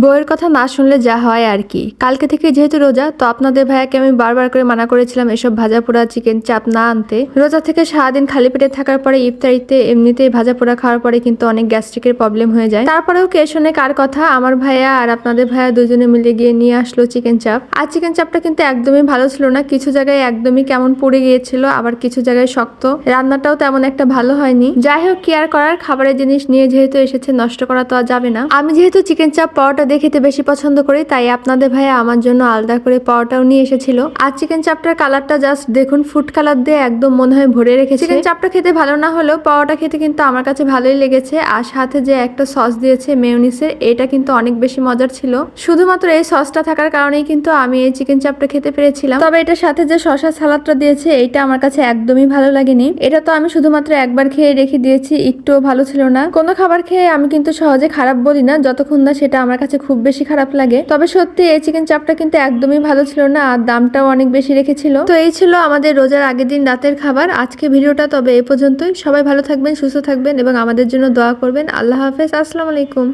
বউয়ের কথা না শুনলে যা হয় আর কি। কালকে থেকে যেহেতু রোজা, তো আপনাদের ভাইয়াকে আমি বারবার করে মানা করেছিলাম এসব ভাজা পোড়া চিকেন চাপ না আনতে। রোজা থেকে সারাদিন খালি পেটে থাকার পরে ইফতারিতে এমনিতেই ভাজা পোড়া খাওয়ার পরে কিন্তু অনেক গ্যাস্ট্রিকের প্রবলেম হয়ে যায়। তারপরেও কে শুনে কার কথা, আমার ভাইয়া আর আপনাদের ভাইয়া দুজনে মিলে গিয়ে নিয়ে আসলো চিকেন চাপ। আর চিকেন চাপটা কিন্তু একদমই ভালো ছিল না, কিছু জায়গায় একদমই কেমন পুড়ে গিয়েছিল, আবার কিছু জায়গায় শক্ত। রান্নাটাও তেমন একটা ভালো হয়নি। যাই হোক, কেয়ার করার, খাবারের জিনিস নিয়ে যেহেতু এসেছে, নষ্ট করা তো আর যাবে না। আমি যেহেতু চিকেন চাপ পরোটা দিয়ে খেতে বেশি পছন্দ করি, তাই আপনাদের ভাইয়া আমার জন্য আলাদা করে পরোটাও নিয়ে এসেছিল। আর চিকেন চাপটার কালারটা জাস্ট দেখুন, ফুড কালার দিয়ে একদম মনে হয় ভরে রেখেছে। চিকেন চাপটা খেতে ভালো না হলেও পরোটা খেতে কিন্তু আমার কাছে ভালোই লেগেছে। আর সাথে যে একটা সস দিয়েছে মেয়োনিজের, এটা কিন্তু অনেক বেশি মজার ছিল। শুধুমাত্র এই সসটা থাকার কারণেই কিন্তু আমি এই চিকেন চাপটা খেতে পেরেছিলাম। তবে এটার সাথে যে শসা সালাদটা দিয়েছে, এইটা আমার কাছে একদমই ভালো লাগেনি। এটা তো আমি শুধুমাত্র একবার খেয়ে রেখে দিয়েছি, একটুও ভালো ছিল না। কোনো খাবার খেয়ে আমি কিন্তু সহজে খারাপ বলি না, যতক্ষণ না সেটা আমার কাছে খুব বেশি খারাপ লাগে। তবে সত্যি এই চিকেন চাপটা কিন্তু একদমই ভালো ছিল না, আর দামটাও অনেক বেশি রেখেছিল। তো এই ছিল আমাদের রোজার আগের দিন রাতের খাবার। আজকে ভিডিওটা তবে এই পর্যন্তই। সবাই ভালো থাকবেন, সুস্থ থাকবেন এবং আমাদের জন্য দোয়া করবেন। আল্লাহ হাফেজ, আসসালামু আলাইকুম।